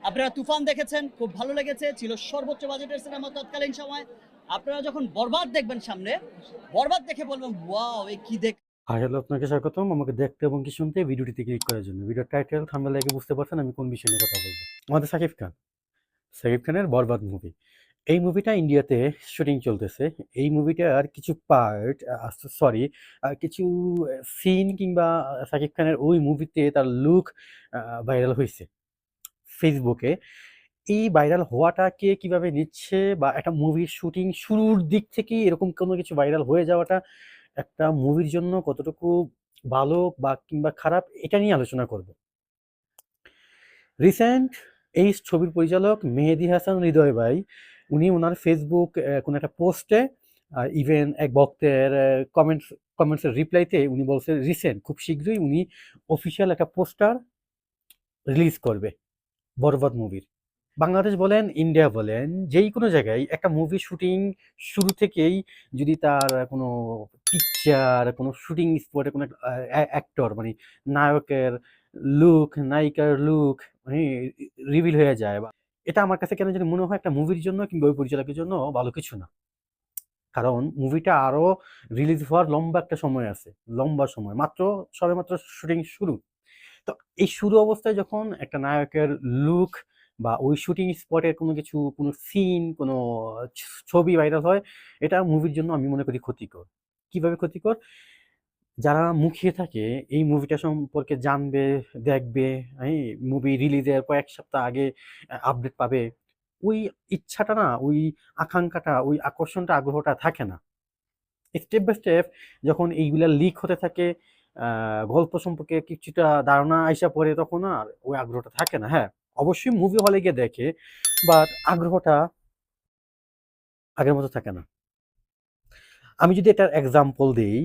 আপনারা তুফান দেখেছেন, খুব ভালো লেগেছে, ছিল সর্বোচ্চ বাজেটের সিনেমা তৎকালীন সময়। আপনারা যখন বরবাদ দেখবেন সামনে, বরবাদ দেখে বলবেন ওয়াও এ কি দেখ। হাই হ্যালো, আপনাকে স্বাগতম আমাকে দেখতে এবং কি শুনতে ভিডিওটিতে ক্লিক করার জন্য। ভিডিওর টাইটেল থাম্বনেল দেখে বুঝতে পারছেন আমি কোন বিষয় নিয়ে কথা বলবো। আমাদের সাকিব খানের বরবাদ মুভি। এই মুভিটা ইন্ডিয়াতে শুটিং চলতেছে। এই মুভিটার কিছু পার্ট সরি কিছু সিন কিংবা সাকিব খানের ওই মুভিতে তার লুক ভাইরাল হয়েছে ফেসবুকে। এই ভাইরাল হওয়াটা কে কিভাবে নিচ্ছে বা একটা মুভির শুটিং শুরুর দিক থেকেই এরকম কোনো কিছু ভাইরাল হয়ে যাওয়াটা একটা মুভির জন্য কতটুকু ভালো বা কিংবা খারাপ এটা নিয়ে আলোচনা করব। রিসেন্ট এই ছবির পরিচালক মেহেদী হাসান হৃদয় ভাই উনি ওনার ফেসবুক কোনো একটা পোস্টে ইভেন এক ভক্তের কমেন্টসের রিপ্লাইতে উনি বলছে রিসেন্ট খুব শীঘ্রই উনি অফিসিয়াল একটা পোস্টার রিলিজ করবে বরবাদ মুভির। বাংলাদেশ বলেন, ইন্ডিয়া বলেন, যেই কোনো জায়গায় একটা মুভি শুটিং শুরু থেকেই যদি তার কোনো পিকচার, কোনো শুটিং স্পটে কোনো অ্যাক্টর মানে নায়কের লুক, নায়িকার লুক মানে রিভিল হয়ে যায় বা এটা আমার কাছে কেন জানি মনে হয় একটা মুভির জন্য কিংবা ওই পরিচালকের জন্য ভালো কিছু না। কারণ মুভিটা আরো রিলিজ হওয়ার লম্বা একটা সময় আছে। লম্বা সময়। সবেমাত্র শুটিং শুরু। তো এই শুরু অবস্থায় যখন একটা নায়কের লুক বা ওই শুটিং স্পটের কোনো কিছু, কোনো সিন, কোনো ছবি ভাইরাল হয়, এটা মুভির জন্য আমি মনে করি ক্ষতিকর। কিভাবে ক্ষতিকর? যারা মুখিয়ে থাকে এই মুভিটা সম্পর্কে জানবে, দেখবে, মুভি রিলিজের কয়েক সপ্তাহ আগে আপডেট পাবে। ওই ইচ্ছাটা না, ওই আকাঙ্ক্ষাটা, ওই আকর্ষণটা, আগ্রহটা থাকে না। স্টেপ বাই স্টেপ যখন এইগুলা লিক হতে থাকে, গল্প সম্পর্কে কিছুটা ধারণা আইসা পড়ে তখন আর ওই আগ্রহটা থাকে না। হ্যাঁ, অবশ্যই মুভি হলে গিয়ে দেখে, বাট আগ্রহটা আগের মতো থাকে না। আমি যদি এটার এক্সাম্পল দেই,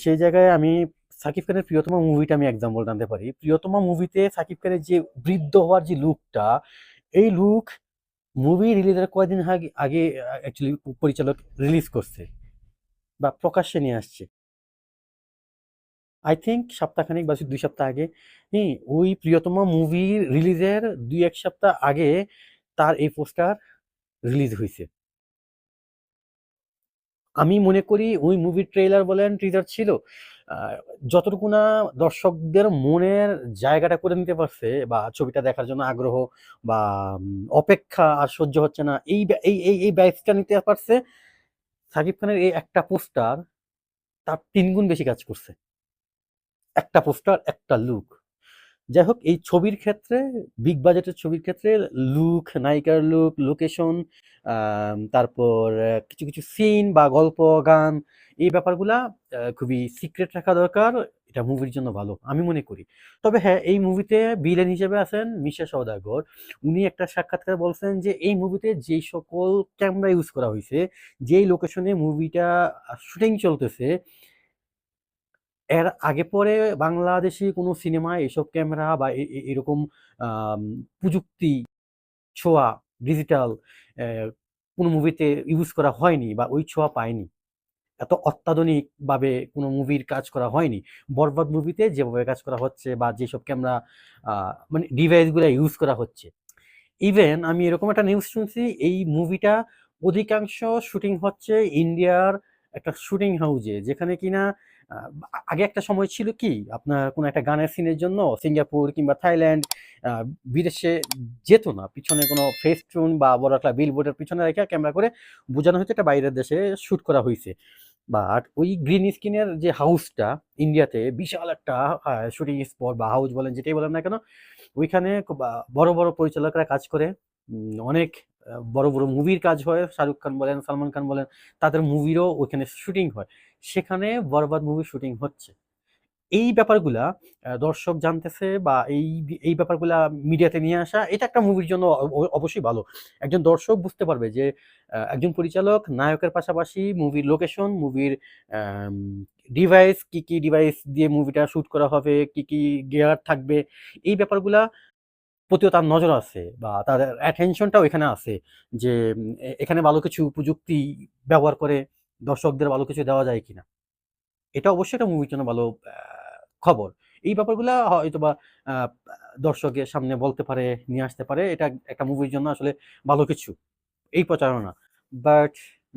সেই জায়গায় আমি সাকিব খানের 'প্রিয়তমা' মুভিটা আমি এক্সাম্পল টানতে পারি। 'প্রিয়তমা' মুভিতে সাকিব খানের যে বৃদ্ধ হওয়ার যে লুকটা, এই লুক মুভি রিলিজের কয়েকদিন আগে অ্যাকচুয়ালি পরিচালক রিলিজ করছে বা প্রকাশ্যে নিয়ে আসছে। আই থিংক সপ্তাহখানেক বা ২ সপ্তাহ আগে। ওই 'প্রিয়তমা' মুভি রিলিজের ২-১ সপ্তাহ আগে তার এই পোস্টার রিলিজ হইছে। আমি মনে করি ওই মুভির ট্রেইলার বলেন, টিজার ছিল আ যতটুকু না দর্শকদের মনের জায়গাটা করে নিতে পারছে বা ছবিটা দেখার জন্য আগ্রহ বা অপেক্ষা আর সহ্য হচ্ছে না। এই ব্যা এই ভাইবসটা নিতে পারছে, সাকিব খানের এই একটা পোস্টার তার ৩ গুণ বেশি কাজ করছে। একটা পোস্টার, একটা লুক। যাই হোক এই ছবির ক্ষেত্রে বিগ বাজেটের ছবির ক্ষেত্রে লুক, নায়িকার লুক, লোকেশন, তারপর কিছু কিছু সিন বা গল্প, গান এই ব্যাপারগুলা খুবই সিক্রেট রাখা দরকার। এটা মুভির জন্য ভালো আমি মনে করি। তবে হ্যাঁ, এই মুভিতে ভিলেন হিসেবে আছেন মিশা সওদাগর। উনি একটা সাক্ষাৎকারে বলছেন যে এই মুভিতে যেই সকল ক্যামেরা ইউজ করা হয়েছে, যেই লোকেশনে মুভিটা শুটিং চলতেছে, এর আগে পরে বাংলাদেশী কোনো সিনেমায় এসব ক্যামেরা বা এরকম আম প্রযুক্তি ছোঁয়া ডিজিটাল অ্যা কোনো মুভিতে ইউজ করা হয়নি বা ওই ছোঁয়া পায়নি। এত অত্যাধুনিকভাবে কোনো মুভির কাজ করা হয়নি। 'বরবাদ' মুভিতে যেভাবে কাজ করা হচ্ছে বা যেসব ক্যামেরা আ মানে ডিভাইস গুলা ইউজ করা হচ্ছে। ইভেন আমি এরকম একটা নিউজ শুনছি, এই মুভিটা অধিকাংশ শুটিং হচ্ছে ইন্ডিয়ার একটা শুটিং হাউজে। যেখানে কিনা আ আগে একটা সময় ছিল কি আপনার কোনো একটা গানের সিনের জন্য সিঙ্গাপুর কিংবা থাইল্যান্ড আ বিদেশে যেত না। পিছনে কোনো ফেস্টুন বা বড় একটা বিলবোর্ডের পিছনে রেখে ক্যামেরা করে বোঝানো হইতো এটা বাইরের দেশে শুট করা হইছে। বাট ওই গ্রিন স্ক্রিনের যে হাউসটা ইন্ডিয়াতে বিশাল একটা শুটিং স্পট বা হাউস বলেন যেটাই বলেন না কেন, ওইখানে বড়, বড় পরিচালকরা কাজ করে। অনেক বড়, বড় মুভির কাজ হয়। শাহরুখ খান বলেন, সালমান খান বলেন, তাদের মুভিরও ওইখানে শুটিং হয়। সেখানে বরবাদ মুভির শুটিং হচ্ছে। এই ব্যাপারগুলা দর্শক জানতেছে বা এই ব্যাপারগুলা মিডিয়াতে নিয়ে আসা, এটা একটা মুভির জন্য অবশ্যই ভালো। একজন দর্শক বুঝতে পারবে যে একজন পরিচালক নায়কের পাশাপাশি মুভির লোকেশন, মুভির অ্যাম ডিভাইস, কি ডিভাইস দিয়ে মুভিটা শুট করা হবে, কি গিয়ার থাকবে, এই ব্যাপারগুলা প্রতিও তার নজর আছে বা তার অ্যাটেনশনটাও এখানে আছে যে এখানে ভালো কিছু প্রযুক্তি ব্যবহার করে দর্শকদের ভালো কিছু দেওয়া যায় কিনা। এটা অবশ্যই একটা মুভির জন্য ভালো খবর। এই ব্যাপারগুলা হয়তোবা আ দর্শকের সামনে বলতে পারে, নিয়ে আসতে পারে, এটা একটা মুভির জন্য আসলে ভালো কিছু, এই প্রচারণা। বাট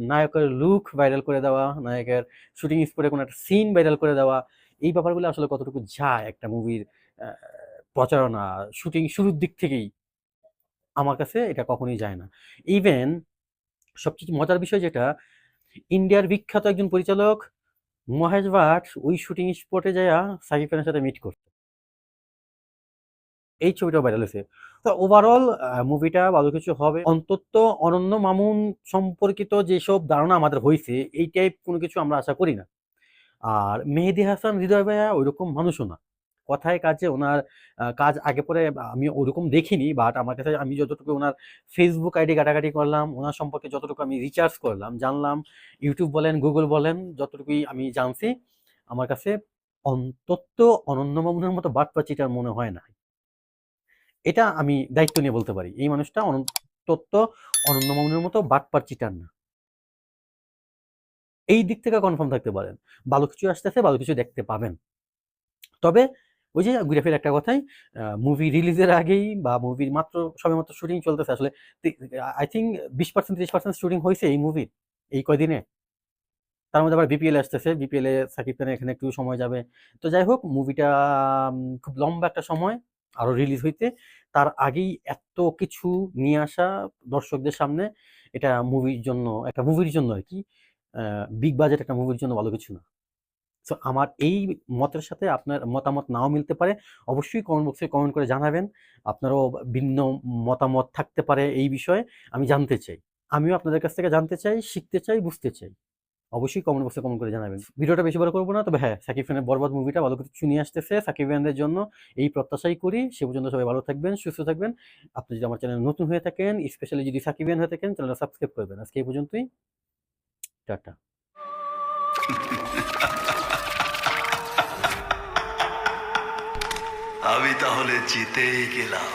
নায়কের লুক ভাইরাল করে দেওয়া, নায়কের শুটিং স্পটে কোনো একটা সিন ভাইরাল করে দেওয়া, এই ব্যাপারগুলো আসলে কতটুকু যায় একটা মুভির প্রচারণা শুটিং শুরুর দিক থেকেই, আমার কাছে এটা কখনোই যায় না। ইভেন সবচেয়ে মজার বিষয় যেটা, ইন্ডিয়ার বিখ্যাত একজন পরিচালক মহেশ ভাট ওই শুটিং স্পটে যাইয়া সাকিব খানের সাথে মিট করছে, এই ছবিটাও ভাইরাল হয়েছে। তো ওভারঅল মুভিটা ভালো কিছু হবে। অন্তত অনন্য মামুন সম্পর্কিত যেসব ধারণা আমাদের হয়েছে, এই টাইপ কোনো কিছু আমরা আশা করি না। আর মেহেদী হাসান হৃদয় ভাইয়া ওইরকম মানুষও না, কথায় কাজে ওনার কাজ আগে পরে আমি ওরকম দেখিনি, বাট আমার কাছে আমি যতটুকু ওনার ফেসবুক আইডি ঘাটাঘাটি করলাম, ওনার সম্পর্কে যতটুকু আমি রিসার্চ করলাম, জানলাম, ইউটিউব বলেন গুগল বলেন যতটুকুই আমি জানছি, আমার কাছে অন্তত অনন্য মামুনের মতো বাটপাচিটার মনে হয় না। এটা আমি দায়িত্ব নিয়ে বলতে পারি, এই মানুষটা অন্তত অনন্য মামুনের মতো বাটপার চিটার না। এই দিক থেকে কনফার্ম থাকতে পারেন, ভালো কিছু আসতেছে, ভালো কিছু দেখতে পাবেন। তবে ওই যে ঘুরে ফিরে একটা কথাই, মুভি রিলিজের আগেই বা মুভির মাত্র সবেমাত্র শুটিং চলতেছে আসলে, আই থিঙ্ক 20% 30% শুটিং হয়েছে এই মুভির এই কয়দিনে। তার মধ্যে আবার বিপিএল আসতেছে, বিপিএল এ সাকিব খানের এখানে একটু সময় যাবে। তো যাই হোক, মুভিটা খুব লম্বা একটা সময় আরো রিলিজ হইতে, তার আগেই এত কিছু নিয়ে আসা দর্শকদের সামনে, এটা মুভির জন্য, একটা মুভির জন্য আর কি, বিগ বাজেট একটা মুভির জন্য ভালো কিছু না। সো আমার এই মতের সাথে আপনার মতামত নাও মিলতে পারে, অবশ্যই কমেন্ট বক্সে কমেন্ট করে জানাবেন। আপনারও ভিন্ন মতামত থাকতে পারে এই বিষয়ে, আমি জানতে চাই, আমিও আপনাদের কাছ থেকে জানতে চাই, শিখতে চাই, বুঝতে চাই। অবশ্যই কমেন্ট বক্সে কমেন্ট করে জানাবেন। ভিডিওটা বেশি বড় করবো না, তবে হ্যাঁ, সাকিব খানের বরবাদ মুভিটা ভালো কিছু নিয়ে আসতেছে সাকিব খানদের জন্য, এই প্রত্যাশাই করি। সে পর্যন্ত সবাই ভালো থাকবেন, সুস্থ থাকবেন। আপনি যদি আমার চ্যানেল নতুন হয়ে থাকেন, স্পেশালি যদি সাকিব খান হয়ে থাকেন, চ্যানেলটা সাবস্ক্রাইব করবেন। আজকে এই পর্যন্তই, টাটা। আমি তাহলে জিতেই গেলাম।